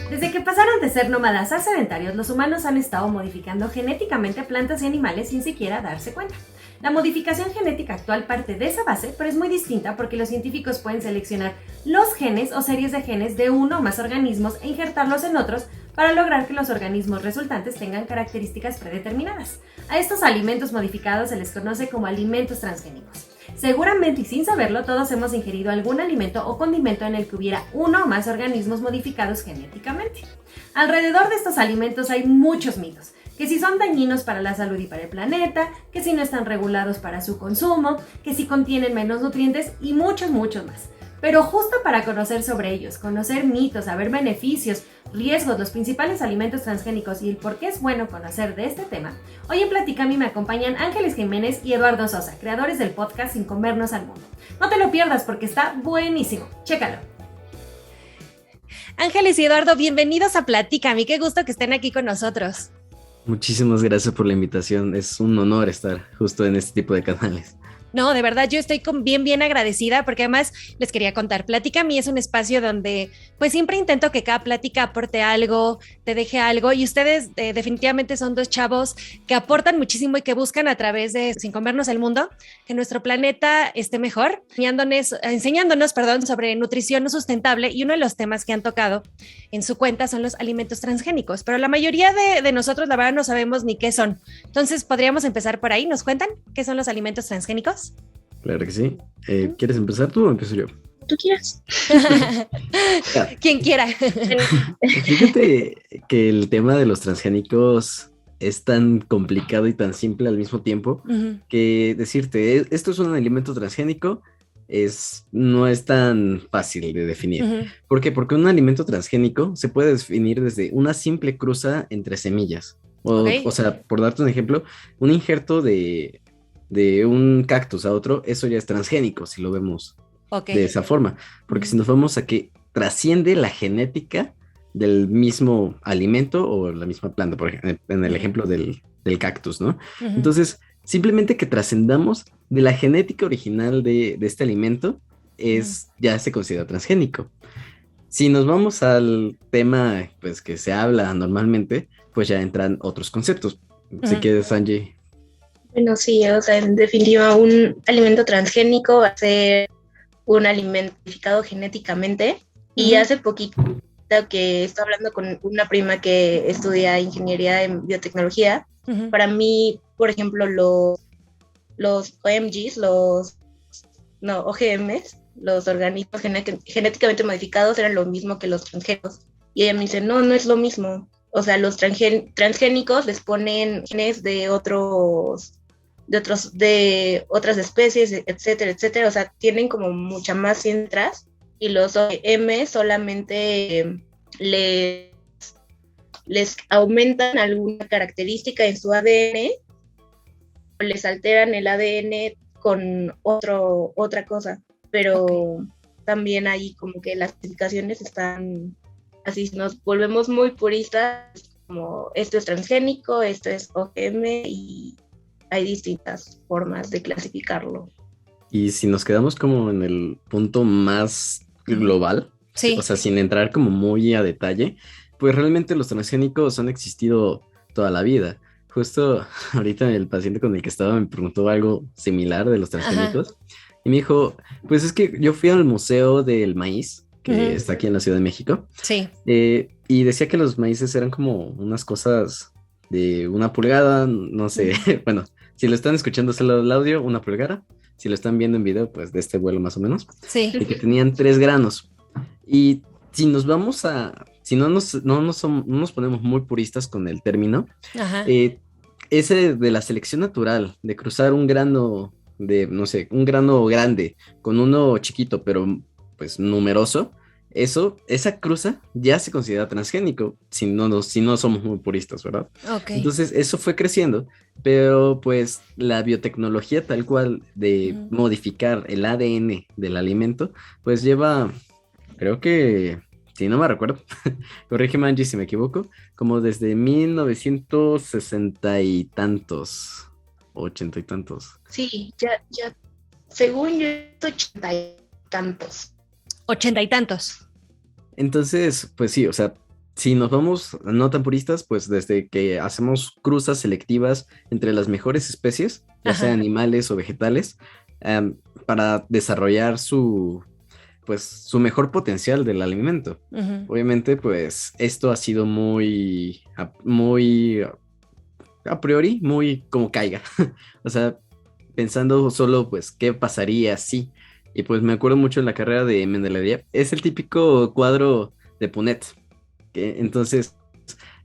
Desde que pasaron de ser nómadas a sedentarios, los humanos han estado modificando genéticamente plantas y animales sin siquiera darse cuenta. La modificación genética actual parte de esa base, pero es muy distinta porque los científicos pueden seleccionar los genes o series de genes de uno o más organismos e injertarlos en otros para lograr que los organismos resultantes tengan características predeterminadas. A estos alimentos modificados se les conoce como alimentos transgénicos. Seguramente y sin saberlo, todos hemos ingerido algún alimento o condimento en el que hubiera uno o más organismos modificados genéticamente. Alrededor de estos alimentos hay muchos mitos, que si son dañinos para la salud y para el planeta, que si no están regulados para su consumo, que si contienen menos nutrientes y muchos más. Pero justo para conocer sobre ellos, conocer mitos, saber beneficios, riesgos, los principales alimentos transgénicos y el por qué es bueno conocer de este tema, hoy en Platícame me acompañan Ángeles Jiménez y Eduardo Sosa, creadores del podcast Sin Comernos al Mundo. No te lo pierdas porque está buenísimo, chécalo. Ángeles y Eduardo, bienvenidos a Platícame, qué gusto que estén aquí con nosotros. Muchísimas gracias por la invitación, es un honor estar justo en este tipo de canales. No, de verdad, yo estoy bien agradecida porque además les quería contar, Platícame es un espacio donde pues siempre intento que cada plática aporte algo, te deje algo y ustedes definitivamente son dos chavos que aportan muchísimo y que buscan a través de Sin Comernos el Mundo que nuestro planeta esté mejor, enseñándonos sobre nutrición no sustentable y uno de los temas que han tocado en su cuenta son los alimentos transgénicos, pero la mayoría de nosotros la verdad no sabemos ni qué son. Entonces, ¿podríamos empezar por ahí? ¿Nos cuentan qué son los alimentos transgénicos? Claro que sí. ¿Quieres empezar tú o empiezo yo? Tú quieras. Quien quiera. Fíjate que el tema de los transgénicos es tan complicado y tan simple al mismo tiempo que decirte, esto es un alimento transgénico, no es tan fácil de definir. ¿Por qué? Porque un alimento transgénico se puede definir desde una simple cruza entre semillas. O sea, por darte un ejemplo, un injerto de un cactus a otro, eso ya es transgénico, si lo vemos de esa forma. Porque si nos vamos a que trasciende la genética del mismo alimento o la misma planta, por ejemplo, en el ejemplo del cactus, ¿no? Entonces, simplemente que trascendamos de la genética original de este alimento, ya se considera transgénico. Si nos vamos al tema pues, que se habla normalmente, pues ya entran otros conceptos. Si quieres, Angie. Bueno, sí, o sea, en definitiva, un alimento transgénico va a ser un alimento modificado genéticamente. Y hace poquito que estoy hablando con una prima que estudia ingeniería en biotecnología. Para mí, por ejemplo, los OMGs, OGMs, los organismos genéticamente modificados eran lo mismo que los transgénicos. Y ella me dice, no es lo mismo. O sea, los transgénicos les ponen genes de otras especies, etcétera, o sea, tienen como mucha más ciencias, y los OGM solamente les aumentan alguna característica en su ADN, o les alteran el ADN con otra cosa, pero también ahí como que las clasificaciones están así, nos volvemos muy puristas, como esto es transgénico, esto es OGM, y hay distintas formas de clasificarlo. Y si nos quedamos como en el punto más global, o sea, sin entrar como muy a detalle, pues realmente los transgénicos han existido toda la vida. Justo ahorita el paciente con el que estaba me preguntó algo similar de los transgénicos y me dijo, pues es que yo fui al Museo del Maíz, que está aquí en la Ciudad de México, y decía que los maíces eran como unas cosas de 1 pulgada, no sé, bueno, si lo están escuchando solo el audio, 1 pulgada, si lo están viendo en video, pues de este vuelo más o menos, y que tenían 3 granos, y si nos vamos si no nos ponemos muy puristas con el término, ese de la selección natural, de cruzar un grano un grano grande con uno chiquito, pero pues numeroso, esa cruza ya se considera transgénico, si no somos muy puristas, ¿verdad? Entonces eso fue creciendo, pero pues la biotecnología tal cual de modificar el ADN del alimento, pues lleva, creo que, si no me recuerdo, corrígeme Angie si me equivoco, como desde 1960 y tantos, 80 y tantos. Sí, ya, según yo, 80 y tantos. 80 y tantos. Entonces, pues sí, o sea, si nos vamos no tan puristas, pues desde que hacemos cruzas selectivas entre las mejores especies, ya sea animales o vegetales, para desarrollar su mejor potencial del alimento. Obviamente, pues esto ha sido muy a priori, muy como caiga. O sea, pensando solo, pues, ¿qué pasaría si? Y pues me acuerdo mucho en la carrera de Mendeleev. Es el típico cuadro de Punnett. Entonces,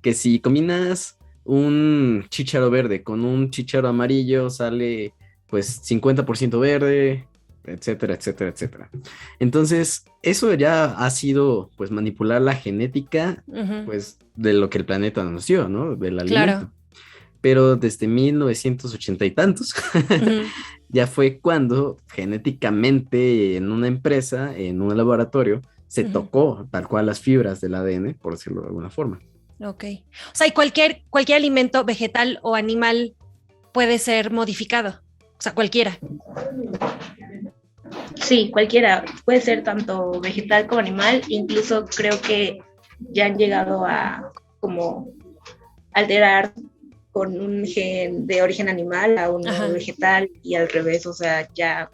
que si combinas un chícharo verde con un chícharo amarillo, sale pues 50% verde, etcétera, etcétera, etcétera. Entonces, eso ya ha sido pues manipular la genética pues de lo que el planeta nos dio, ¿no? Del alimento. Claro. Pero desde 1980 y tantos, ya fue cuando genéticamente en una empresa, en un laboratorio, se tocó tal cual las fibras del ADN, por decirlo de alguna forma. Ok. O sea, ¿y cualquier alimento vegetal o animal puede ser modificado? O sea, cualquiera. Sí, cualquiera. Puede ser tanto vegetal como animal. Incluso creo que ya han llegado a como alterar con un gen de origen animal a uno vegetal y al revés. O sea, ya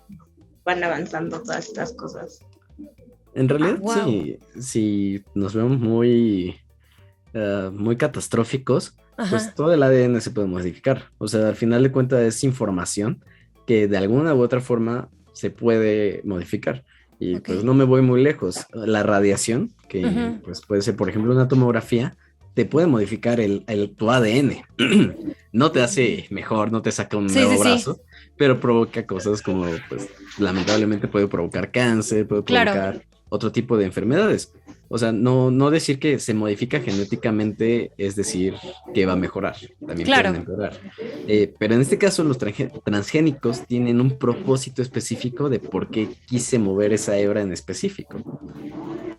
van avanzando todas estas cosas. En realidad, sí, si nos vemos muy catastróficos, pues todo el ADN se puede modificar. O sea, al final de cuentas es información que de alguna u otra forma se puede modificar. Y pues no me voy muy lejos. La radiación, que pues puede ser, por ejemplo, una tomografía, te puede modificar tu ADN. No te hace mejor, no te saca un nuevo brazo, pero provoca cosas como, pues, lamentablemente puede provocar cáncer, puede provocar otro tipo de enfermedades. O sea, no decir que se modifica genéticamente es decir que va a mejorar, también pueden empeorar. Pero en este caso los transgénicos tienen un propósito específico de por qué quise mover esa hebra en específico.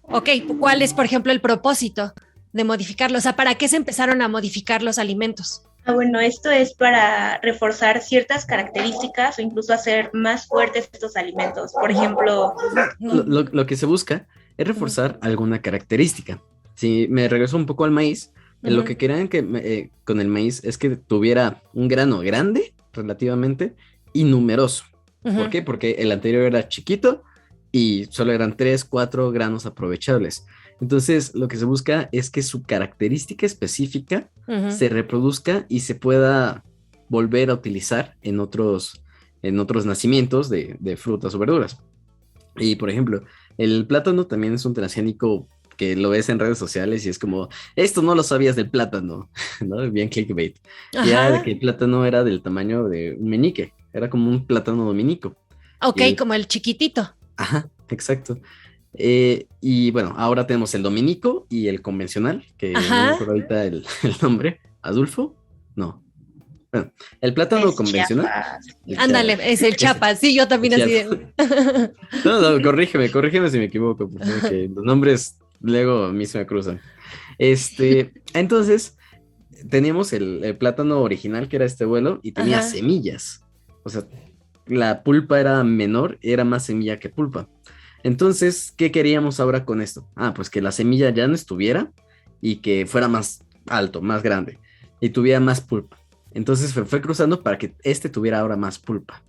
Ok, ¿cuál es, por ejemplo, el propósito de modificarlos? O sea, ¿para qué se empezaron a modificar los alimentos? Bueno, esto es para reforzar ciertas características o incluso hacer más fuertes estos alimentos. Por ejemplo... Lo que se busca es reforzar alguna característica. Si me regreso un poco al maíz, lo que querían con el maíz es que tuviera un grano grande, relativamente, y numeroso. ¿Por qué? Porque el anterior era chiquito y solo eran 3, 4 granos aprovechables. Entonces, lo que se busca es que su característica específica se reproduzca y se pueda volver a utilizar en otros nacimientos de frutas o verduras. Y, por ejemplo, el plátano también es un transgénico que lo ves en redes sociales y es como, esto no lo sabías del plátano, ¿no? Bien clickbait. Ya de que el plátano era del tamaño de un meñique, era como un plátano dominico. Ok, como el chiquitito. Ajá, exacto. Y bueno, ahora tenemos el dominico y el convencional, que no me acuerdo ahorita el nombre. ¿Adulfo? No. Bueno, el plátano convencional. Ándale, es el Chiapas. Sí, yo también así de... No, corrígeme si me equivoco, porque los nombres luego a mí se me cruzan. Entonces, teníamos el plátano original, que era este vuelo, y tenía semillas. O sea, la pulpa era menor, era más semilla que pulpa. Entonces, ¿qué queríamos ahora con esto? Pues que la semilla ya no estuviera y que fuera más alto, más grande y tuviera más pulpa. Entonces fue cruzando para que tuviera ahora más pulpa.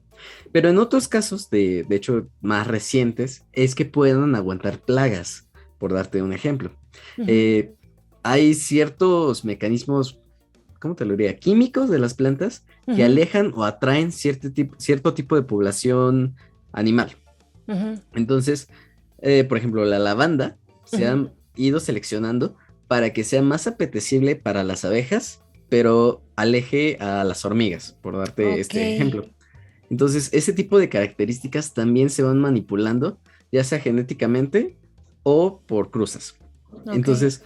Pero en otros casos, de hecho más recientes, es que puedan aguantar plagas, por darte un ejemplo. Hay ciertos mecanismos, ¿cómo te lo diría? Químicos de las plantas que alejan o atraen cierto tipo de población animal. Entonces, por ejemplo, la lavanda se han ido seleccionando para que sea más apetecible para las abejas, pero aleje a las hormigas, por darte este ejemplo. Entonces, ese tipo de características también se van manipulando, ya sea genéticamente o por cruzas. Entonces,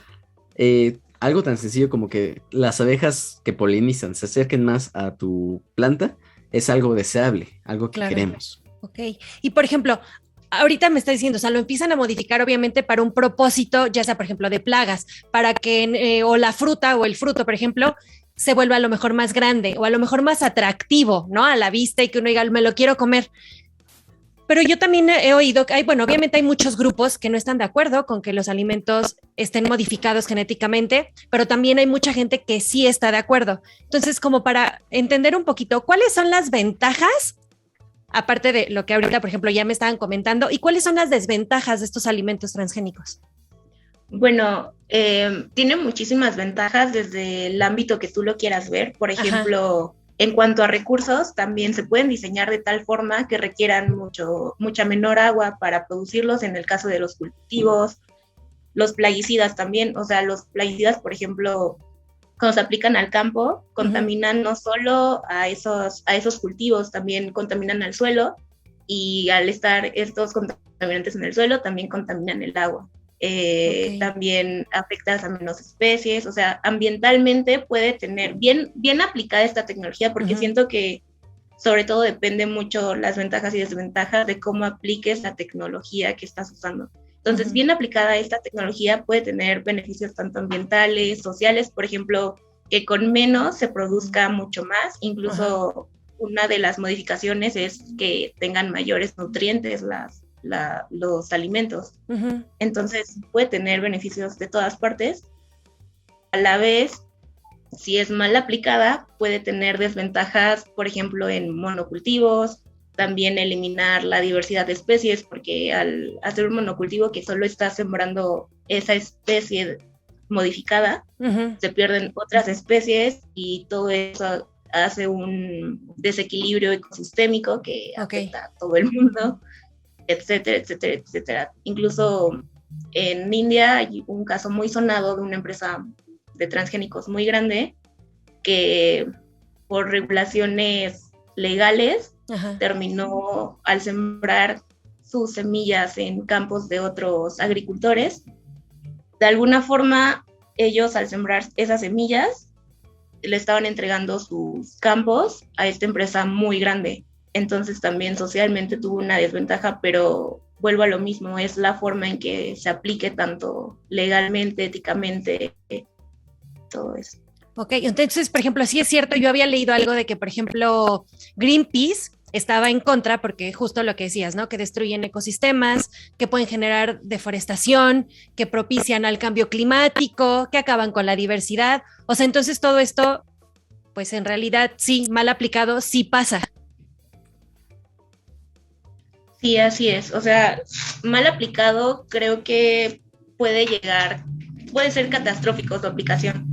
algo tan sencillo como que las abejas que polinizan se acerquen más a tu planta es algo deseable, algo que queremos. Ok, y por ejemplo, ahorita me está diciendo, o sea, lo empiezan a modificar obviamente para un propósito, ya sea por ejemplo de plagas, para que o la fruta o el fruto, por ejemplo, se vuelva a lo mejor más grande o a lo mejor más atractivo, ¿no? A la vista y que uno diga, me lo quiero comer. pero yo también he oído que bueno, obviamente hay muchos grupos que no están de acuerdo con que los alimentos estén modificados genéticamente, pero también hay mucha gente que sí está de acuerdo. Entonces, como para entender un poquito, ¿cuáles son las ventajas, aparte de lo que ahorita, por ejemplo, ya me estaban comentando, y cuáles son las desventajas de estos alimentos transgénicos? Bueno, tiene muchísimas ventajas desde el ámbito que tú lo quieras ver. Por ejemplo, en cuanto a recursos, también se pueden diseñar de tal forma que requieran mucha menor agua para producirlos en el caso de los cultivos. Los plaguicidas también, o sea, los plaguicidas, por ejemplo, cuando se aplican al campo, contaminan no solo a esos cultivos, también contaminan al suelo, y al estar estos contaminantes en el suelo, también contaminan el agua. También afectas a menos especies, o sea, ambientalmente puede tener bien aplicada esta tecnología, porque siento que sobre todo depende mucho las ventajas y desventajas de cómo apliques la tecnología que estás usando. Entonces, bien aplicada esta tecnología puede tener beneficios tanto ambientales, sociales, por ejemplo, que con menos se produzca mucho más. Incluso una de las modificaciones es que tengan mayores nutrientes los alimentos. Entonces, puede tener beneficios de todas partes. A la vez, si es mal aplicada, puede tener desventajas, por ejemplo, en monocultivos. También eliminar la diversidad de especies, porque al hacer un monocultivo que solo está sembrando esa especie modificada, se pierden otras especies, y todo eso hace un desequilibrio ecosistémico que afecta a todo el mundo, etcétera, etcétera, etcétera. Incluso en India hay un caso muy sonado de una empresa de transgénicos muy grande que por regulaciones legales terminó al sembrar sus semillas en campos de otros agricultores. De alguna forma, ellos al sembrar esas semillas le estaban entregando sus campos a esta empresa muy grande. Entonces también socialmente tuvo una desventaja, pero vuelvo a lo mismo, es la forma en que se aplique tanto legalmente, éticamente, todo eso. Ok, entonces, por ejemplo, sí es cierto, yo había leído algo de que, por ejemplo, Greenpeace estaba en contra porque justo lo que decías, ¿no? Que destruyen ecosistemas, que pueden generar deforestación, que propician al cambio climático, que acaban con la diversidad. O sea, entonces todo esto, pues en realidad sí, mal aplicado, sí pasa. Sí, así es. O sea, mal aplicado creo que puede ser catastrófico su aplicación,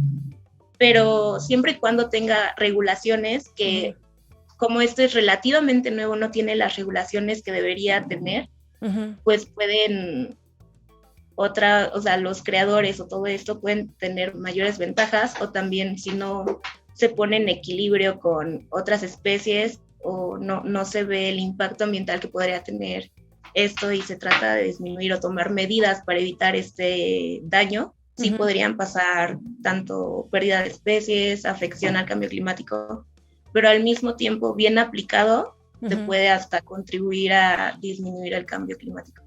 pero siempre y cuando tenga regulaciones que, como esto es relativamente nuevo, no tiene las regulaciones que debería tener, pues pueden o sea, los creadores o todo esto pueden tener mayores ventajas, o también si no se pone en equilibrio con otras especies o no se ve el impacto ambiental que podría tener esto y se trata de disminuir o tomar medidas para evitar este daño, sí podrían pasar tanto pérdida de especies, afección al cambio climático, pero al mismo tiempo, bien aplicado, se puede hasta contribuir a disminuir el cambio climático.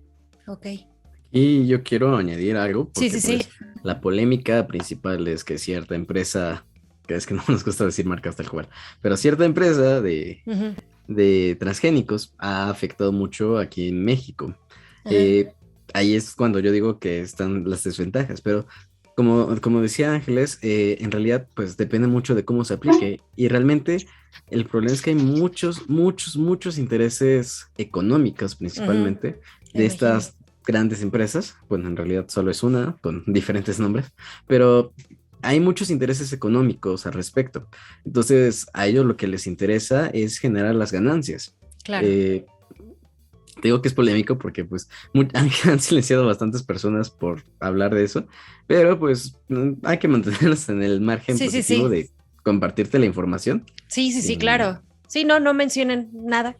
Ok. Y yo quiero añadir algo, porque sí. La polémica principal es que cierta empresa, que es que no nos gusta decir marcas tal cual, pero cierta empresa de transgénicos ha afectado mucho aquí en México. Ahí es cuando yo digo que están las desventajas, pero como decía Ángeles, en realidad pues depende mucho de cómo se aplique, y realmente el problema es que hay muchos intereses económicos principalmente de estas grandes empresas. Bueno, en realidad solo es una con diferentes nombres, pero hay muchos intereses económicos al respecto. Entonces a ellos lo que les interesa es generar las ganancias. Claro. Digo que es polémico porque pues han silenciado bastantes personas por hablar de eso, pero pues hay que mantenerlos en el margen positivo de compartirte la información. Sí, claro. Sí, no mencionen nada.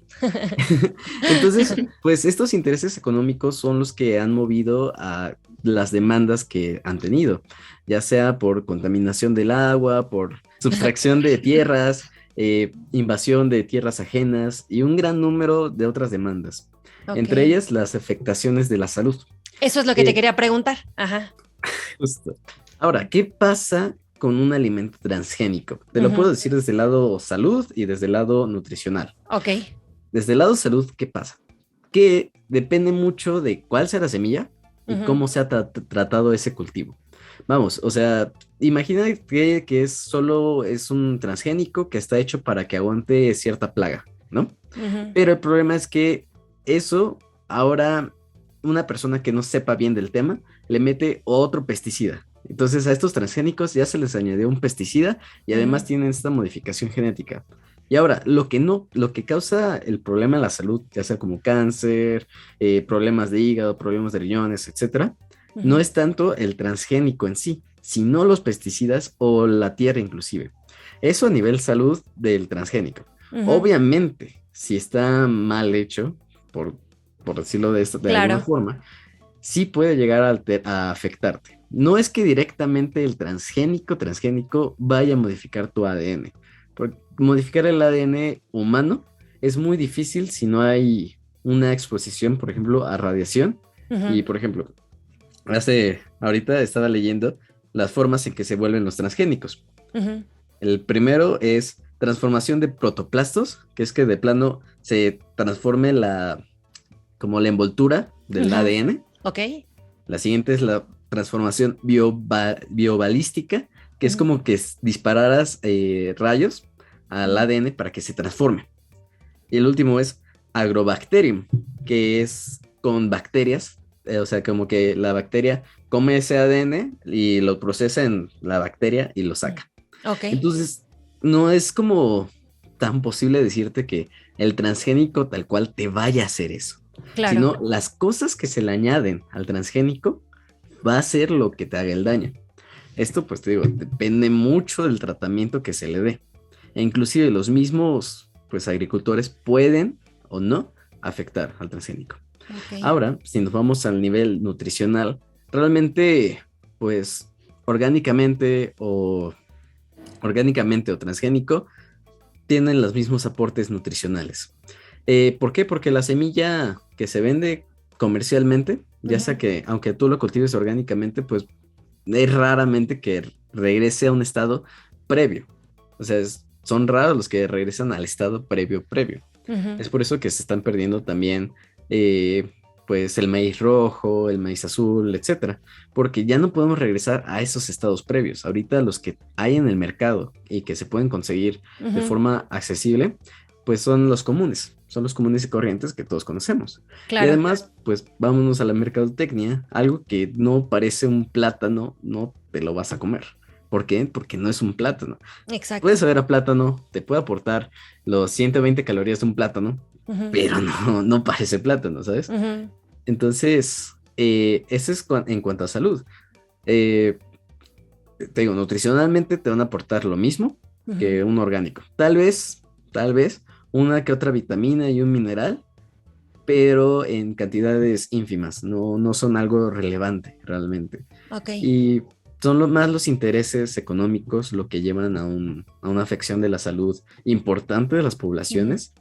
Entonces, pues estos intereses económicos son los que han movido a las demandas que han tenido, ya sea por contaminación del agua, por sustracción de tierras, invasión de tierras ajenas y un gran número de otras demandas. Okay. Entre ellas las afectaciones de la salud. Eso es lo que te quería preguntar. Justo. Ahora, ¿qué pasa con un alimento transgénico? Te lo puedo decir desde el lado salud y desde el lado nutricional. Ok. Desde el lado salud, ¿qué pasa? que depende mucho de cuál sea la semilla y cómo se ha tratado ese cultivo. Vamos, o sea, imagina que es un transgénico que está hecho para que aguante cierta plaga, ¿no? Pero el problema es que eso ahora una persona que no sepa bien del tema le mete otro pesticida. Entonces a estos transgénicos ya se les añadió un pesticida y además tienen esta modificación genética. Y ahora, lo que causa el problema en la salud, ya sea como cáncer, problemas de hígado, problemas de riñones, etcétera, no es tanto el transgénico en sí, sino los pesticidas o la tierra inclusive. Eso a nivel salud del transgénico. Obviamente, si está mal hecho, por decirlo de alguna forma, sí puede llegar a afectarte. No es que directamente el transgénico vaya a modificar tu ADN. Porque modificar el ADN humano es muy difícil si no hay una exposición, por ejemplo, a radiación. Y, por ejemplo, ahorita estaba leyendo las formas en que se vuelven los transgénicos. El primero es transformación de protoplastos, que es que de plano se transforme como la envoltura del ADN. Ok. La siguiente es la transformación biobalística, que es como que dispararas rayos al ADN para que se transforme. Y el último es agrobacterium, que es con bacterias, o sea, como que la bacteria come ese ADN y lo procesa en la bacteria y lo saca. Okay. Entonces, no es como tan posible decirte que el transgénico tal cual te vaya a hacer eso. Claro. Sino las cosas que se le añaden al transgénico va a ser lo que te haga el daño. Esto, pues te digo, depende mucho del tratamiento que se le dé. E inclusive los mismos, pues, agricultores pueden o no afectar al transgénico. Okay. Ahora, si nos vamos al nivel nutricional, realmente, pues, orgánicamente o transgénico, tienen los mismos aportes nutricionales. ¿Por qué? Porque la semilla que se vende comercialmente, ya sea que, aunque tú lo cultives orgánicamente, pues es raramente que regrese a un estado previo. O sea, son raros los que regresan al estado previo. Es por eso que se están perdiendo también, pues, el maíz rojo, el maíz azul, etcétera. Porque ya no podemos regresar a esos estados previos. Ahorita los que hay en el mercado y que se pueden conseguir de forma accesible, pues son los comunes y corrientes que todos conocemos. Claro. Y además, pues vámonos a la mercadotecnia, algo que no parece un plátano, no te lo vas a comer. ¿Por qué? Porque no es un plátano. Exacto. Puedes saber a plátano, te puede aportar los 120 calorías de un plátano, pero no parece plátano, ¿sabes? Entonces, eso es en cuanto a salud. Te digo, nutricionalmente te van a aportar lo mismo que un orgánico. Tal vez una que otra vitamina y un mineral, pero en cantidades ínfimas, no son algo relevante realmente. Okay. Y son más los intereses económicos lo que llevan a una afección de la salud importante de las poblaciones,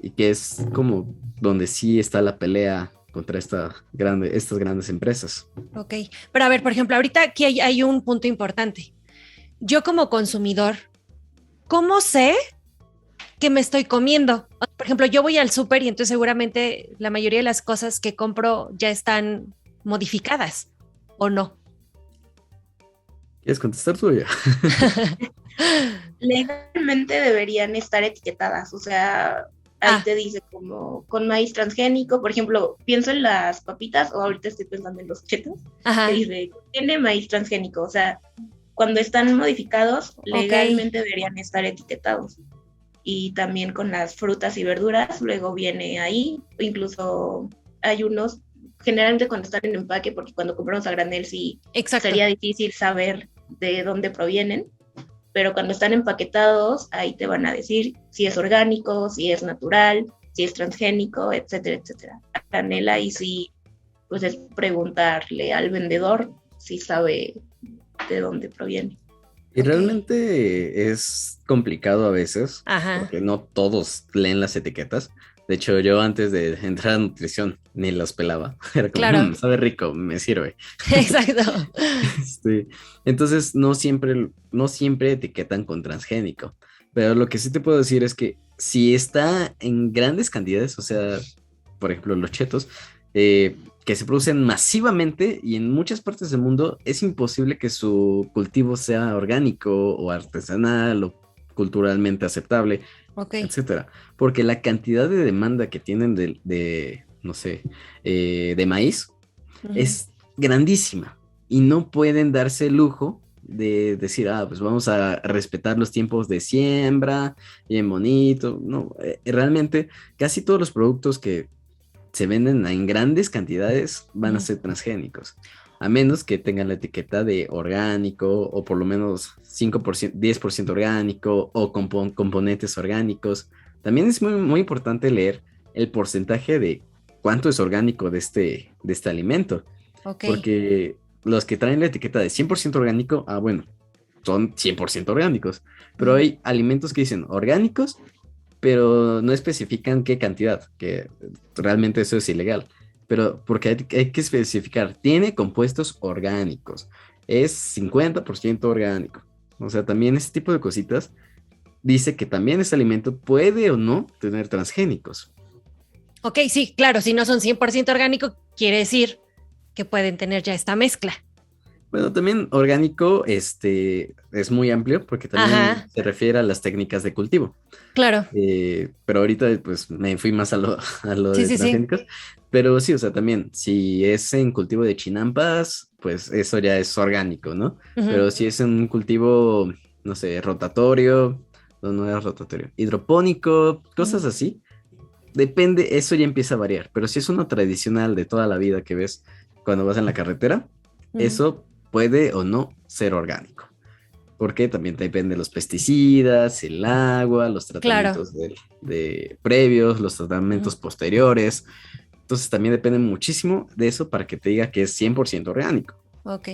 y que es como donde sí está la pelea contra estas grandes empresas. Ok, pero a ver, por ejemplo, ahorita aquí hay un punto importante. Yo como consumidor, ¿cómo sé que me estoy comiendo? Por ejemplo, yo voy al súper y entonces seguramente la mayoría de las cosas que compro ya están modificadas, ¿o no? ¿Quieres contestar tú ya? Legalmente deberían estar etiquetadas, o sea, ahí te dice como con maíz transgénico, por ejemplo, pienso en las papitas, o ahorita estoy pensando en los chetos, que dice, tiene maíz transgénico, o sea, cuando están modificados, legalmente deberían estar etiquetados. Y también con las frutas y verduras, luego viene ahí, incluso hay unos, generalmente cuando están en empaque, porque cuando compramos a granel sí sería difícil saber de dónde provienen, pero cuando están empaquetados, ahí te van a decir si es orgánico, si es natural, si es transgénico, etcétera, etcétera. A granel ahí sí, pues es preguntarle al vendedor si sabe de dónde proviene. Y realmente es complicado a veces, porque no todos leen las etiquetas. De hecho, yo antes de entrar a nutrición ni las pelaba. Era como, sabe rico, me sirve. Exacto. Entonces, no siempre etiquetan con transgénico. Pero lo que sí te puedo decir es que si está en grandes cantidades, o sea, por ejemplo, los chetos, que se producen masivamente y en muchas partes del mundo es imposible que su cultivo sea orgánico o artesanal o culturalmente aceptable, etcétera. Porque la cantidad de demanda que tienen no sé, de maíz es grandísima y no pueden darse el lujo de decir, pues vamos a respetar los tiempos de siembra, bien bonito. No, realmente casi todos los productos que se venden en grandes cantidades van a ser transgénicos, a menos que tengan la etiqueta de orgánico o por lo menos 5%, 10% orgánico o componentes orgánicos. También es muy, muy importante leer el porcentaje de cuánto es orgánico de este alimento, porque los que traen la etiqueta de 100% orgánico, bueno, son 100% orgánicos, pero hay alimentos que dicen orgánicos, pero no especifican qué cantidad, que realmente eso es ilegal, pero porque hay que especificar, tiene compuestos orgánicos, es 50% orgánico, o sea, también ese tipo de cositas dice que también ese alimento puede o no tener transgénicos. Ok, sí, claro, si no son 100% orgánico, quiere decir que pueden tener ya esta mezcla. Bueno, también orgánico es muy amplio porque también se refiere a las técnicas de cultivo. Claro. Pero ahorita pues me fui más a lo de transgénicos. Sí. Pero sí, o sea, también si es en cultivo de chinampas, pues eso ya es orgánico, ¿no? Pero si es en un cultivo, no sé, rotatorio, no es rotatorio, hidropónico, cosas así, depende, eso ya empieza a variar. Pero si es uno tradicional de toda la vida que ves cuando vas en la carretera, eso puede o no ser orgánico, porque también depende de los pesticidas, el agua, los tratamientos de previos, los tratamientos posteriores. Entonces también depende muchísimo de eso para que te diga que es 100% orgánico. Ok.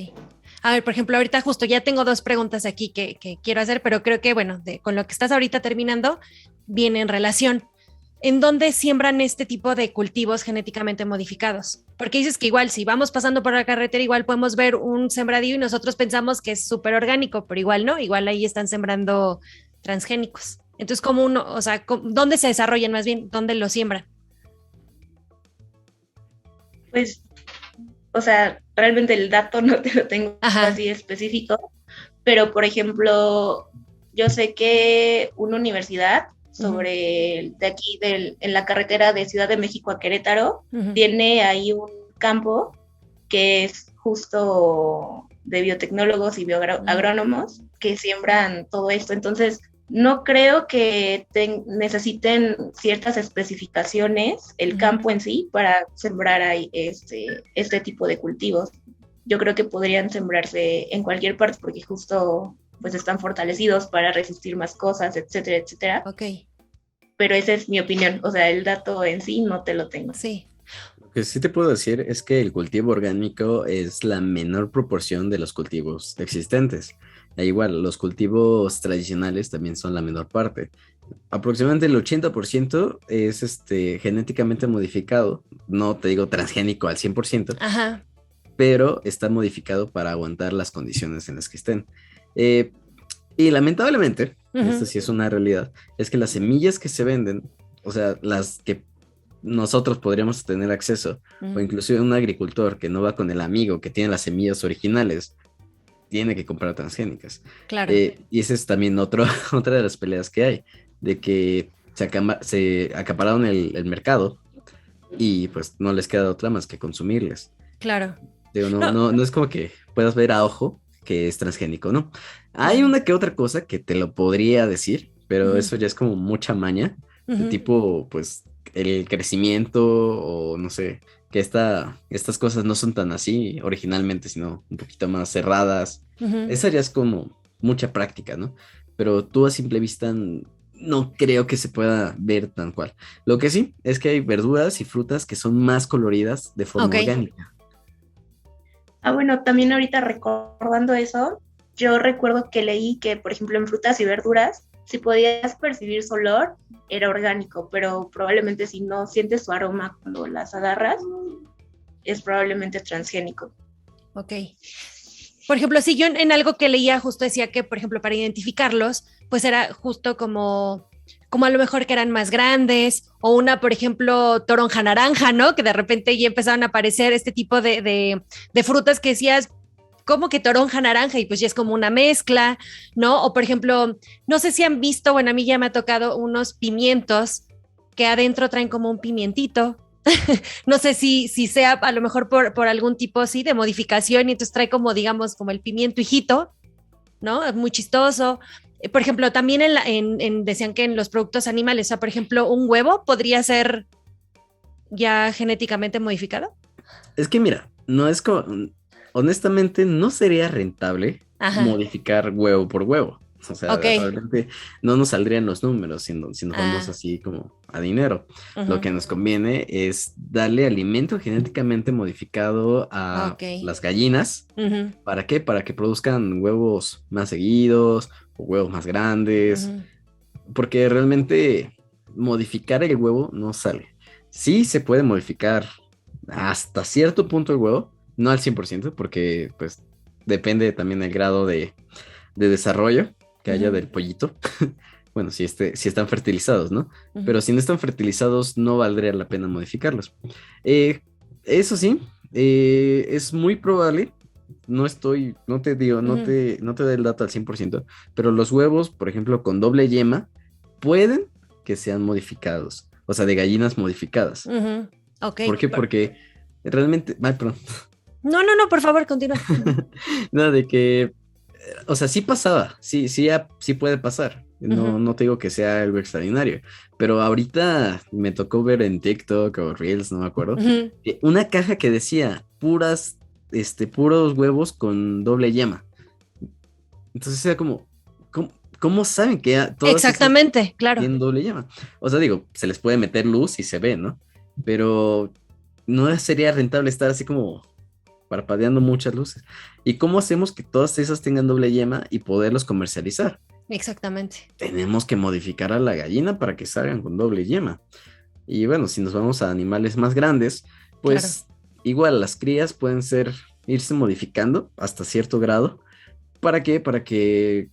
A ver, por ejemplo, ahorita justo ya tengo 2 preguntas aquí que quiero hacer, pero creo que, bueno, con lo que estás ahorita terminando, viene en relación. ¿En dónde siembran este tipo de cultivos genéticamente modificados? Porque dices que igual si vamos pasando por la carretera, igual podemos ver un sembradío y nosotros pensamos que es súper orgánico, pero igual no, igual ahí están sembrando transgénicos. Entonces, ¿cómo uno, o sea, dónde se desarrollan más bien? ¿Dónde lo siembran? Pues, o sea, realmente el dato no te lo tengo así específico, pero por ejemplo, yo sé que una universidad de aquí, en la carretera de Ciudad de México a Querétaro, tiene ahí un campo que es justo de biotecnólogos y bioagrónomos que siembran todo esto. Entonces, no creo que necesiten ciertas especificaciones el campo en sí para sembrar ahí este tipo de cultivos. Yo creo que podrían sembrarse en cualquier parte porque justo pues están fortalecidos para resistir más cosas, etcétera, etcétera. Ok. Pero esa es mi opinión, o sea, el dato en sí no te lo tengo. Sí. Lo que sí te puedo decir es que el cultivo orgánico es la menor proporción de los cultivos existentes. E igual, los cultivos tradicionales también son la menor parte. Aproximadamente el 80% es genéticamente modificado, no te digo transgénico al 100%, pero está modificado para aguantar las condiciones en las que estén. Y lamentablemente, esto sí es una realidad, es que las semillas que se venden, o sea, las que nosotros podríamos tener acceso, o inclusive un agricultor que no va con el amigo que tiene las semillas originales, tiene que comprar transgénicas. Claro. Y esa es también otra de las peleas que hay, de que se acapararon el mercado y pues no les queda otra más que consumirles. Claro. Digo, no es como que puedas ver a ojo que es transgénico, ¿no? Hay una que otra cosa que te lo podría decir, pero eso ya es como mucha maña, de tipo, pues, el crecimiento o no sé, que estas cosas no son tan así originalmente, sino un poquito más cerradas. Esa ya es como mucha práctica, ¿no? Pero tú a simple vista no creo que se pueda ver tan cual. Lo que sí es que hay verduras y frutas que son más coloridas de forma orgánica. Bueno, también ahorita recordando eso, yo recuerdo que leí que, por ejemplo, en frutas y verduras, si podías percibir su olor, era orgánico, pero probablemente si no sientes su aroma cuando las agarras, es probablemente transgénico. Ok. Por ejemplo, si yo en algo que leía justo decía que, por ejemplo, para identificarlos, pues era justo como como a lo mejor que eran más grandes, o una, por ejemplo, toronja naranja, ¿no? Que de repente ya empezaron a aparecer este tipo de frutas que decías, ¿cómo que toronja naranja? Y pues ya es como una mezcla, ¿no? O por ejemplo, no sé si han visto, bueno, a mí ya me ha tocado unos pimientos que adentro traen como un pimientito. No sé si sea a lo mejor por algún tipo así de modificación y entonces trae como, digamos, como el pimiento hijito, ¿no? Es muy chistoso. Por ejemplo, también decían que en los productos animales, o sea, por ejemplo, un huevo podría ser ya genéticamente modificado. Es que mira, no es como, honestamente, no sería rentable modificar huevo por huevo. O sea, realmente no nos saldrían los números si nos vamos así como a dinero. Lo que nos conviene es darle alimento genéticamente modificado a las gallinas. ¿Para qué? Para que produzcan huevos más seguidos o huevos más grandes. Porque realmente modificar el huevo no sale. Sí se puede modificar hasta cierto punto el huevo, no al 100%, porque pues depende también el grado de desarrollo que haya del pollito. Bueno, si están fertilizados, ¿no? Pero si no están fertilizados, no valdría la pena modificarlos. Eso sí, es muy probable, no te digo, no te doy el dato al 100%, pero los huevos, por ejemplo, con doble yema, pueden que sean modificados, o sea, de gallinas modificadas. ¿Por qué? Porque realmente... Ay, perdón. No, por favor, continúa. No, de que... O sea, sí pasaba, sí puede pasar. No te digo que sea algo extraordinario, pero ahorita me tocó ver en TikTok o Reels, no me acuerdo, una caja que decía puros huevos con doble yema. Entonces era como, ¿cómo saben que todas exactamente, claro, tienen doble yema? O sea, digo, se les puede meter luz y se ve, ¿no? Pero no sería rentable estar así como parpadeando muchas luces. ¿Y cómo hacemos que todas esas tengan doble yema y poderlos comercializar? Exactamente. Tenemos que modificar a la gallina para que salgan con doble yema. Y bueno, si nos vamos a animales más grandes, pues igual las crías pueden irse modificando hasta cierto grado. ¿Para qué? Para que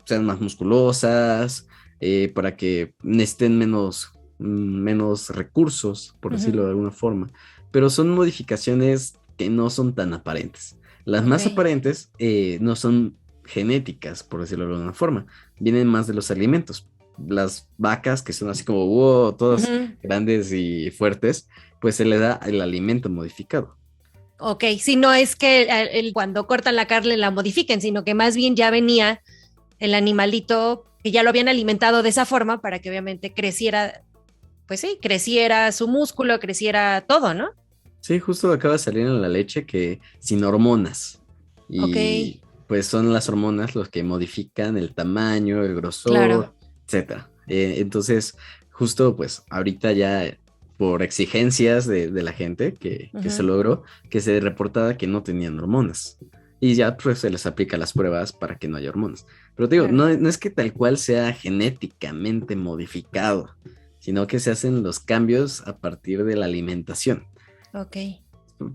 sean más musculosas, para que necesiten menos recursos, por decirlo de alguna forma. Pero son modificaciones que no son tan aparentes. Las más aparentes no son genéticas, por decirlo de alguna forma. Vienen más de los alimentos. Las vacas, que son así como wow, todas grandes y fuertes, pues se le da el alimento modificado. Ok, si no es que cuando cortan la carne la modifiquen, sino que más bien ya venía el animalito que ya lo habían alimentado de esa forma para que obviamente creciera, pues sí, creciera su músculo, creciera todo, ¿no? Sí, justo acaba de salir en la leche que sin hormonas. Y pues son las hormonas los que modifican el tamaño, el grosor, etcétera. Entonces, justo pues ahorita ya por exigencias de la gente que se logró, que se reportaba que no tenían hormonas. Y ya pues se les aplica las pruebas para que no haya hormonas. Pero te digo, no es que tal cual sea genéticamente modificado, sino que se hacen los cambios a partir de la alimentación. Ok.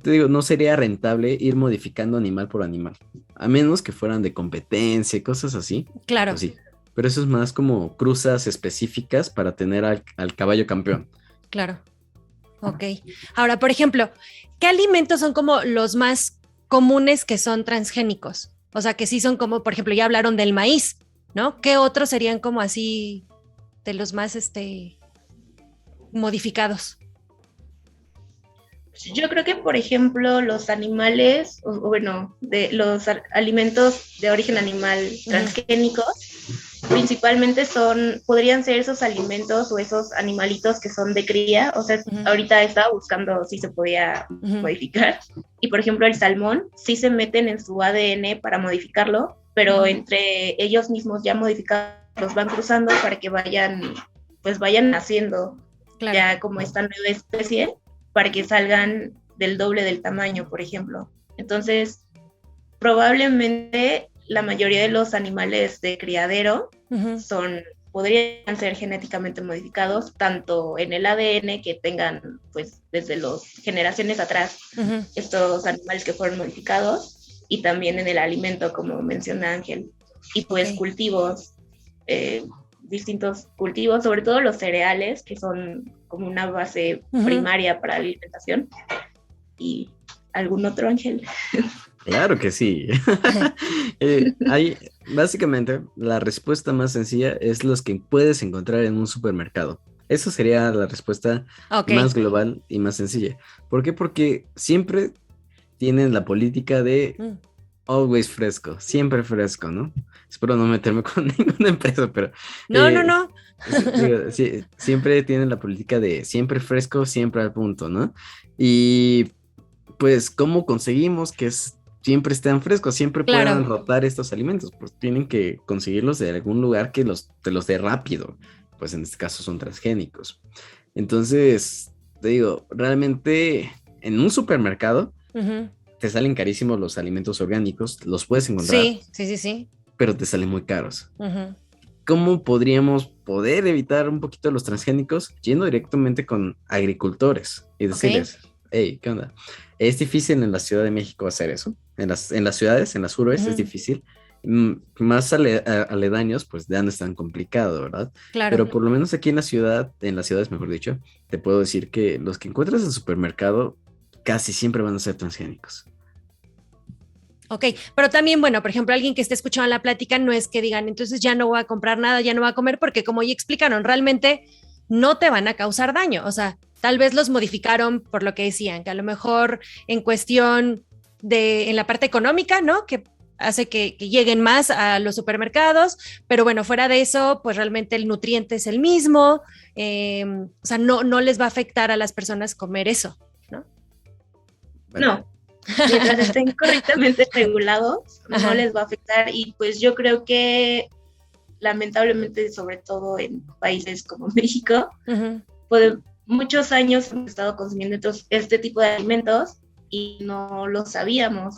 Te digo, no sería rentable ir modificando animal por animal, a menos que fueran de competencia y cosas así. Claro. Pues sí, pero eso es más como cruzas específicas para tener al caballo campeón. Claro. Ok. Ahora, por ejemplo, ¿qué alimentos son como los más comunes que son transgénicos? O sea, que sí son como, por ejemplo, ya hablaron del maíz, ¿no? ¿Qué otros serían como así de los más modificados? Yo creo que, por ejemplo, los animales, de los alimentos de origen animal transgénicos, principalmente podrían ser esos alimentos o esos animalitos que son de cría. O sea, ahorita estaba buscando si se podía modificar. Y, por ejemplo, el salmón sí se meten en su ADN para modificarlo, pero entre ellos mismos ya modificados los van cruzando para que vayan naciendo ya como esta nueva especie, para que salgan del doble del tamaño, por ejemplo. Entonces, probablemente la mayoría de los animales de criadero podrían ser genéticamente modificados, tanto en el ADN que tengan, pues, desde las generaciones atrás, estos animales que fueron modificados, y también en el alimento, como menciona Ángel. Y pues cultivos distintos cultivos, sobre todo los cereales, que son como una base primaria para la alimentación. Y algún otro, Ángel. Claro que sí. Básicamente, la respuesta más sencilla es los que puedes encontrar en un supermercado. Esa sería la respuesta más global y más sencilla. ¿Por qué? Porque siempre tienen la política de always fresco, siempre fresco, ¿no? Espero no meterme con ninguna empresa, pero... No. Sí, siempre tienen la política de siempre fresco, siempre al punto, ¿no? Y pues, ¿cómo conseguimos que siempre estén frescos, siempre puedan rotar estos alimentos? Pues tienen que conseguirlos de algún lugar que te los dé rápido. Pues en este caso son transgénicos. Entonces, te digo, realmente en un supermercado te salen carísimos los alimentos orgánicos, los puedes encontrar. Sí. Pero te salen muy caros. ¿Cómo podríamos evitar un poquito los transgénicos? Yendo directamente con agricultores y decirles, hey, ¿qué onda? Es difícil en la Ciudad de México hacer eso. En las ciudades, en las urbes es difícil. Más aledaños, pues ya no es tan complicado, ¿verdad? Claro. Pero por lo menos aquí en las ciudades, mejor dicho, te puedo decir que los que encuentras en el supermercado casi siempre van a ser transgénicos. Ok, pero también, bueno, por ejemplo, alguien que esté escuchando la plática no es que digan, entonces ya no voy a comprar nada, ya no voy a comer, porque como ya explicaron, realmente no te van a causar daño. O sea, tal vez los modificaron por lo que decían, que a lo mejor en cuestión en la parte económica, ¿no? Que hace que lleguen más a los supermercados, pero bueno, fuera de eso, pues realmente el nutriente es el mismo, o sea, no les va a afectar a las personas comer eso, ¿no? Bueno. No. Mientras estén correctamente regulados, no les va a afectar. Y pues yo creo que lamentablemente, sobre todo en países como México, pues muchos años hemos estado consumiendo este tipo de alimentos y no lo sabíamos,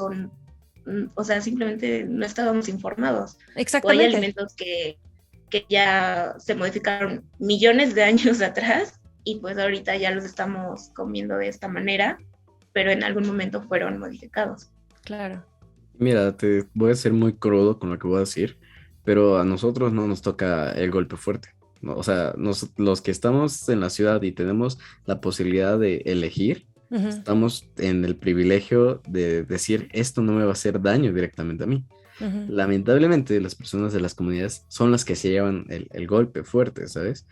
o sea, simplemente no estábamos informados. Exactamente. O hay alimentos que ya se modificaron millones de años atrás y pues ahorita ya los estamos comiendo de esta manera, pero en algún momento fueron modificados. Claro. Mira, te voy a ser muy crudo con lo que voy a decir, pero a nosotros no nos toca el golpe fuerte, ¿no? O sea, los que estamos en la ciudad y tenemos la posibilidad de elegir, estamos en el privilegio de decir, esto no me va a hacer daño directamente a mí. Lamentablemente, las personas de las comunidades son las que se llevan el golpe fuerte, ¿sabes?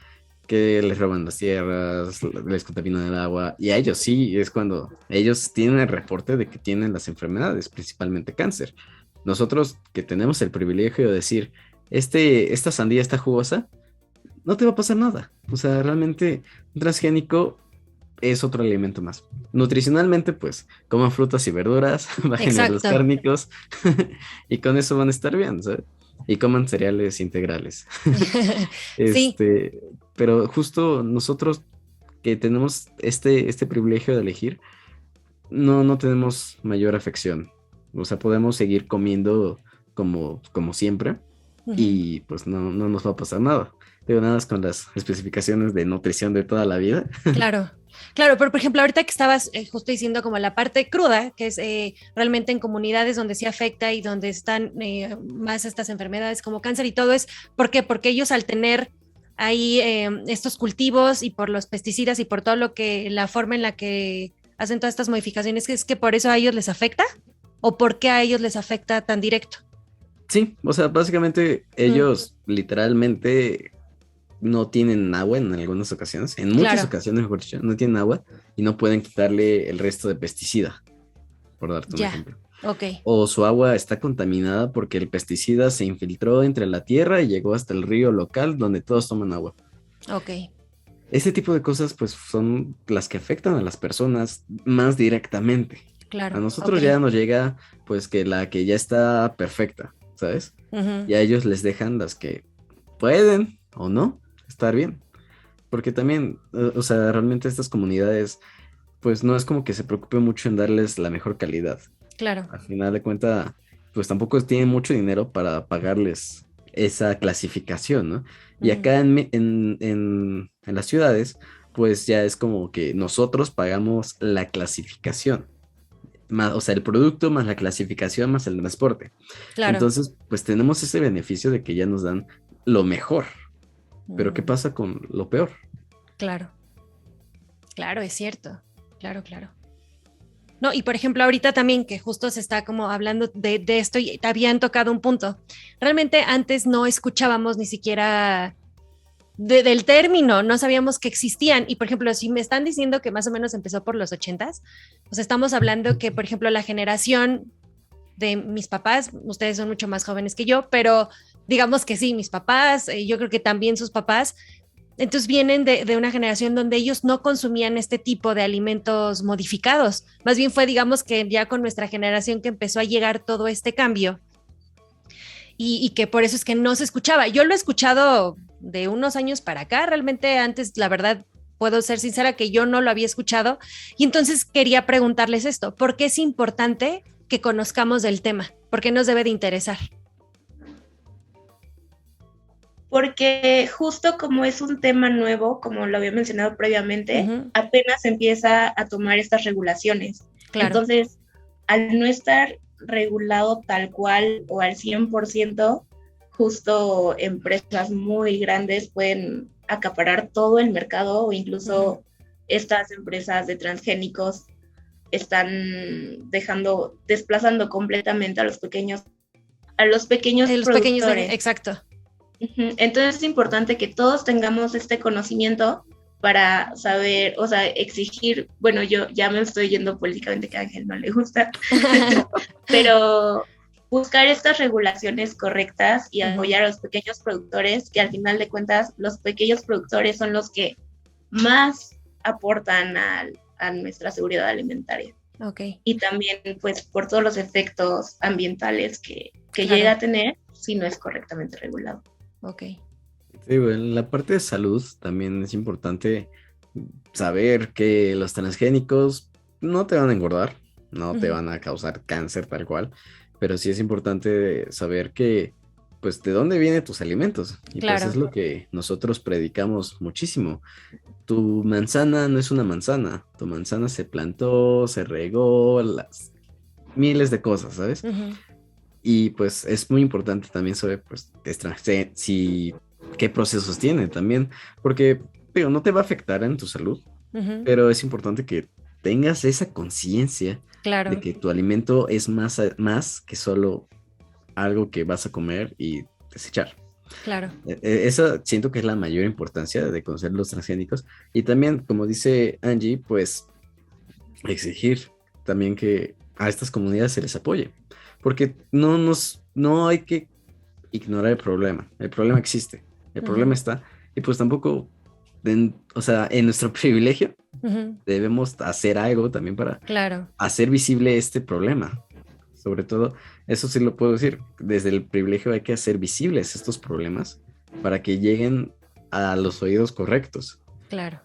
Que les roban las tierras, les contaminan el agua, y a ellos sí, es cuando ellos tienen el reporte de que tienen las enfermedades, principalmente cáncer. Nosotros que tenemos el privilegio de decir, esta sandía está jugosa, no te va a pasar nada. O sea, realmente un transgénico es otro alimento más. Nutricionalmente, pues, coman frutas y verduras, bajen a los cárnicos, y con eso van a estar bien, ¿sabes? Y coman cereales integrales. Sí. Pero justo nosotros que tenemos este privilegio de elegir, no tenemos mayor afección. O sea, podemos seguir comiendo como siempre y pues no nos va a pasar nada. Digo, nada más con las especificaciones de nutrición de toda la vida. Claro, pero por ejemplo, ahorita que estabas justo diciendo como la parte cruda, que es realmente en comunidades donde sí afecta y donde están más estas enfermedades como cáncer y todo, es ¿por qué? Porque ellos al tener ahí estos cultivos y por los pesticidas y por todo la forma en la que hacen todas estas modificaciones, ¿es que por eso a ellos les afecta? ¿O por qué a ellos les afecta tan directo? Sí, o sea, básicamente ellos literalmente no tienen agua en algunas ocasiones, en muchas ocasiones, mejor dicho, no tienen agua y no pueden quitarle el resto de pesticida, por darte un ejemplo. Okay. O su agua está contaminada porque el pesticida se infiltró entre la tierra y llegó hasta el río local donde todos toman agua. Ok. Ese tipo de cosas pues son las que afectan a las personas más directamente. Claro. A nosotros ya nos llega pues que la que ya está perfecta, ¿sabes? Y a ellos les dejan las que pueden o no estar bien. Porque también, o sea, realmente estas comunidades pues no es como que se preocupe mucho en darles la mejor calidad. Claro. Al final de cuentas, pues tampoco tienen mucho dinero para pagarles esa clasificación, ¿no? Y acá en las ciudades, pues ya es como que nosotros pagamos la clasificación. Más, o sea, el producto más la clasificación más el transporte. Claro. Entonces, pues tenemos ese beneficio de que ya nos dan lo mejor. Pero ¿qué pasa con lo peor? Claro, es cierto, claro. No, y por ejemplo, ahorita también que justo se está como hablando de esto y habían tocado un punto. Realmente antes no escuchábamos ni siquiera del término, no sabíamos que existían. Y por ejemplo, si me están diciendo que más o menos empezó por los 80s, pues estamos hablando que, por ejemplo, la generación de mis papás, ustedes son mucho más jóvenes que yo, pero digamos que sí, mis papás, yo creo que también sus papás, entonces vienen de una generación donde ellos no consumían este tipo de alimentos modificados. Más bien fue, digamos, que ya con nuestra generación que empezó a llegar todo este cambio y que por eso es que no se escuchaba. Yo lo he escuchado de unos años para acá, realmente antes, la verdad, puedo ser sincera que yo no lo había escuchado y entonces quería preguntarles esto, ¿por qué es importante que conozcamos del tema? ¿Por qué nos debe de interesar? Porque justo como es un tema nuevo, como lo había mencionado previamente, apenas empieza a tomar estas regulaciones. Claro. Entonces, al no estar regulado tal cual o al 100%, justo empresas muy grandes pueden acaparar todo el mercado o incluso estas empresas de transgénicos están desplazando completamente a los pequeños productores. Exacto. Entonces es importante que todos tengamos este conocimiento para saber, o sea, exigir, bueno, yo ya me estoy yendo políticamente que a Ángel no le gusta, pero buscar estas regulaciones correctas y apoyar a los pequeños productores, que al final de cuentas los pequeños productores son los que más aportan a nuestra seguridad alimentaria. Okay. Y también pues por todos los efectos ambientales que llega a tener si no es correctamente regulado. Ok. Sí, bueno, en la parte de salud también es importante saber que los transgénicos no te van a engordar, no te van a causar cáncer tal cual, pero sí es importante saber que, pues, de dónde vienen tus alimentos. Y pues es lo que nosotros predicamos muchísimo. Tu manzana no es una manzana, tu manzana se plantó, se regó, las miles de cosas, ¿sabes? Y pues es muy importante también saber, pues, qué procesos tiene también, porque, pero no te va a afectar en tu salud, pero es importante que tengas esa conciencia de que tu alimento es más que solo algo que vas a comer y desechar. Claro. Esa siento que es la mayor importancia de conocer los transgénicos y también, como dice Angie, pues exigir también que a estas comunidades se les apoye, porque no hay que ignorar el problema existe, el problema está, y pues tampoco, en nuestro privilegio debemos hacer algo también para hacer visible este problema. Sobre todo, eso sí lo puedo decir, desde el privilegio hay que hacer visibles estos problemas para que lleguen a los oídos correctos. Claro,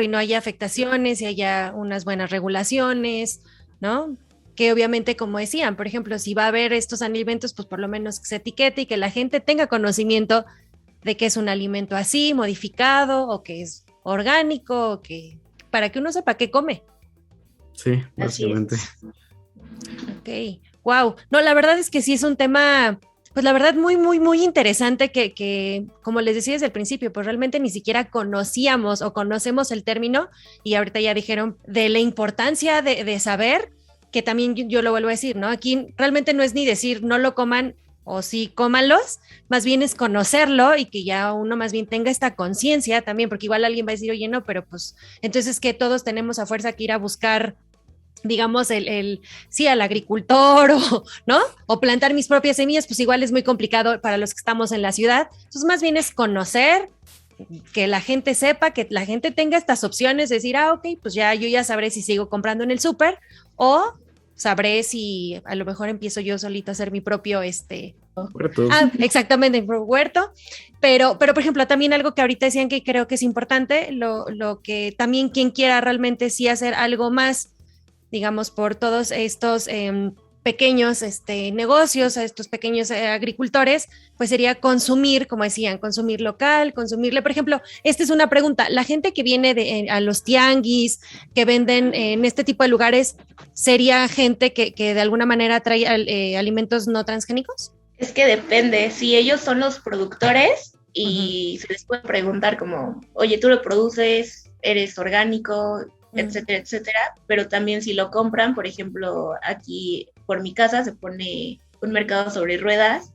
y no haya afectaciones y haya unas buenas regulaciones, ¿no? Que obviamente, como decían, por ejemplo, si va a haber estos alimentos, pues por lo menos que se etiquete y que la gente tenga conocimiento de que es un alimento así, modificado, o que es orgánico, o que, para que uno sepa qué come. Sí, básicamente. Ok, wow. No, la verdad es que sí es un tema, pues la verdad muy, muy, muy interesante que, como les decía desde el principio, pues realmente ni siquiera conocíamos o conocemos el término y ahorita ya dijeron de la importancia de saber, que también yo lo vuelvo a decir, ¿no? Aquí realmente no es ni decir no lo coman o sí cómanlos, más bien es conocerlo y que ya uno más bien tenga esta conciencia también, porque igual alguien va a decir, oye, no, pero pues entonces que todos tenemos a fuerza que ir a buscar, digamos, sí, al agricultor ¿no? O plantar mis propias semillas, pues igual es muy complicado para los que estamos en la ciudad. Entonces, más bien es conocer, que la gente sepa, que la gente tenga estas opciones, decir, ok, pues yo ya sabré si sigo comprando en el súper o sabré si a lo mejor empiezo yo solito a hacer mi propio, huerto. Exactamente, mi propio huerto. Pero, por ejemplo, también algo que ahorita decían que creo que es importante, lo que también quien quiera realmente sí hacer algo más, digamos, por todos estos pequeños negocios, a estos pequeños agricultores, pues sería consumir, como decían, consumir local, consumirle, por ejemplo, esta es una pregunta, la gente que viene a los tianguis, que venden en este tipo de lugares, ¿sería gente que de alguna manera trae alimentos no transgénicos? Es que depende, si ellos son los productores y se les puede preguntar como, oye, tú lo produces, eres orgánico, etcétera, etcétera, pero también si lo compran, por ejemplo, aquí por mi casa se pone un mercado sobre ruedas,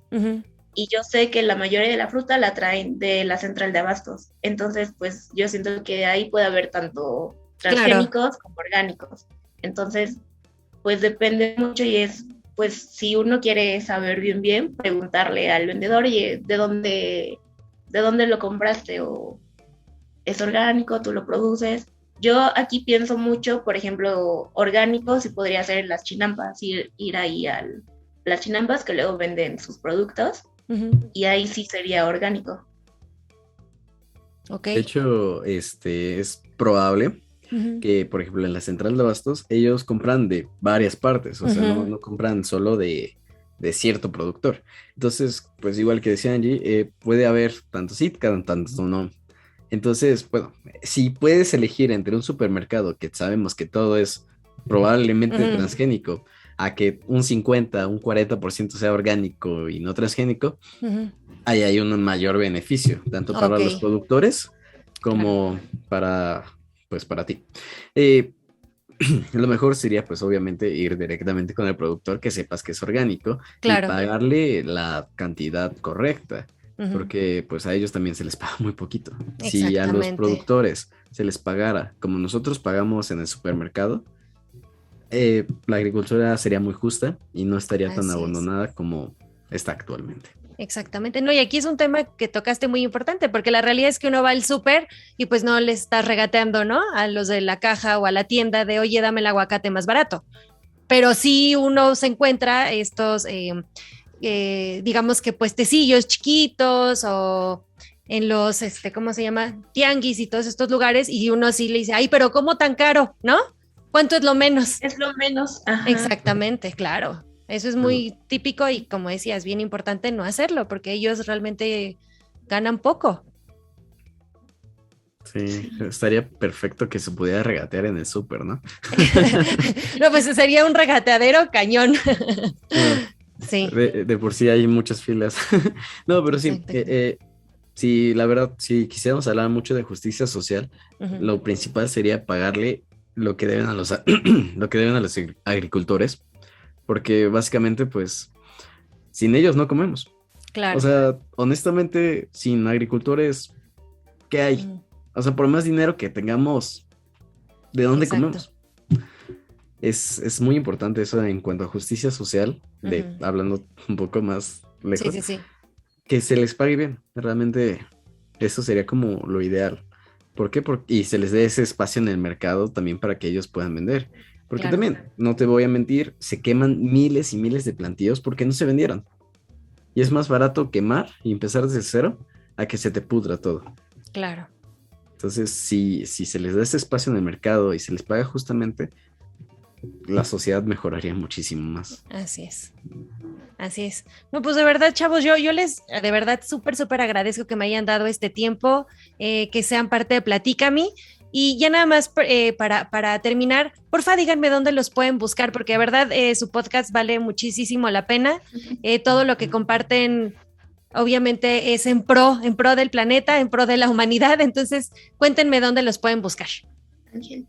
y yo sé que la mayoría de la fruta la traen de la central de abastos, entonces pues yo siento que ahí puede haber tanto transgénicos como orgánicos, entonces pues depende mucho y es, pues si uno quiere saber bien, preguntarle al vendedor, oye, ¿de dónde lo compraste? O ¿es orgánico? ¿Tú lo produces? Yo aquí pienso mucho, por ejemplo, orgánico, si podría ser en las chinampas, ir ahí a las chinampas que luego venden sus productos, y ahí sí sería orgánico. De hecho, es probable que, por ejemplo, en la central de abastos, ellos compran de varias partes, o sea, no compran solo de cierto productor. Entonces, pues igual que decía Angie, puede haber tanto sí, tanto no. Entonces, bueno, si puedes elegir entre un supermercado que sabemos que todo es probablemente transgénico, a que un 50, un 40% sea orgánico y no transgénico, ahí hay un mayor beneficio, tanto para los productores como para ti. Lo mejor sería, pues, obviamente, ir directamente con el productor que sepas que es orgánico y pagarle la cantidad correcta. Porque pues a ellos también se les paga muy poquito. Si a los productores se les pagara como nosotros pagamos en el supermercado, la agricultura sería muy justa y no estaría tan abandonada como está actualmente. Exactamente, no, y aquí es un tema que tocaste muy importante, porque la realidad es que uno va al súper y pues no le estás regateando, ¿no? A los de la caja o a la tienda de, oye, dame el aguacate más barato. Pero sí uno se encuentra estos... digamos que puestecillos chiquitos o en los, ¿cómo se llama? Tianguis y todos estos lugares, y uno sí le dice, ay, pero ¿cómo tan caro? ¿No? ¿Cuánto es lo menos? Es lo menos. Ajá. Exactamente, claro. Eso es muy típico y, como decías, bien importante no hacerlo porque ellos realmente ganan poco. Sí, estaría perfecto que se pudiera regatear en el súper, ¿no? No, pues sería un regateadero cañón. Sí. De por sí hay muchas filas. No, pero sí, sí, la verdad, si quisiéramos hablar mucho de justicia social, lo principal sería pagarle lo que deben a los lo que deben a los agricultores, porque básicamente, pues, sin ellos no comemos. Claro. O sea, honestamente, sin agricultores, ¿qué hay? O sea, por más dinero que tengamos, ¿de dónde comemos? Es muy importante eso en cuanto a justicia social, hablando un poco más lejos, que se les pague bien. Realmente eso sería como lo ideal. ¿Por qué? Y se les dé ese espacio en el mercado también para que ellos puedan vender. Porque también, no te voy a mentir, se queman miles y miles de plantíos porque no se vendieron. Y es más barato quemar y empezar desde cero a que se te pudra todo. Claro. Entonces, si se les da ese espacio en el mercado y se les paga justamente, la sociedad mejoraría muchísimo más. Así es. Así es. No, pues de verdad, chavos, yo les de verdad súper agradezco que me hayan dado este tiempo, que sean parte de Platícame. Y ya nada más para terminar, porfa díganme dónde los pueden buscar, porque de verdad su podcast vale muchísimo la pena. Todo lo que comparten obviamente es en pro del planeta, en pro de la humanidad. Entonces, cuéntenme dónde los pueden buscar. Okay.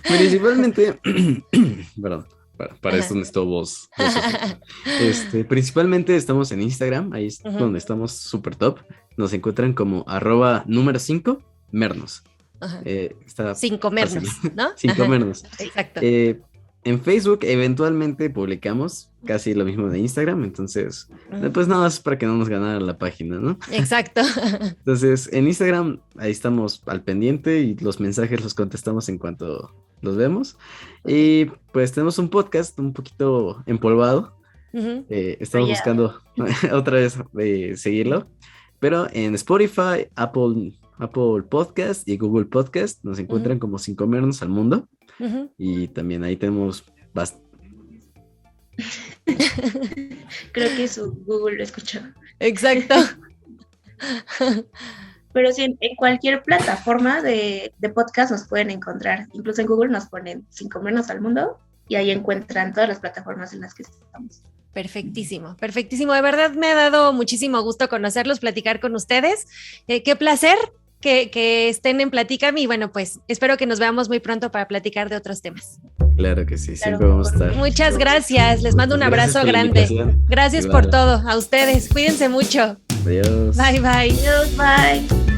Principalmente, perdón, para esto necesito voz. Principalmente estamos en Instagram, ahí es donde estamos súper top. Nos encuentran como @número 5 Mernos. 5 Mernos, ¿no? 5 Mernos. Exacto. En Facebook eventualmente publicamos casi lo mismo de Instagram, entonces, pues nada más para que no nos ganara la página, ¿no? Exacto. Entonces, en Instagram ahí estamos al pendiente y los mensajes los contestamos en cuanto los vemos. Y pues tenemos un podcast un poquito empolvado. Estamos buscando otra vez seguirlo, pero en Spotify, Apple Podcast y Google Podcast nos encuentran como 5 Mernos al mundo. Y también ahí tenemos Creo que su Google lo escuchó. Exacto. Pero sí, en cualquier plataforma de podcast nos pueden encontrar. Incluso en Google nos ponen 5 Mernos al mundo y ahí encuentran todas las plataformas en las que estamos. Perfectísimo, perfectísimo. De verdad me ha dado muchísimo gusto conocerlos, platicar con ustedes. Qué placer que estén en Platícame y bueno, pues espero que nos veamos muy pronto para platicar de otros temas. Claro que sí, siempre vamos a estar. Muchas gracias, les mando un abrazo grande. Gracias por todo, a ustedes. Cuídense mucho. Adiós. Bye, bye. Adiós, bye.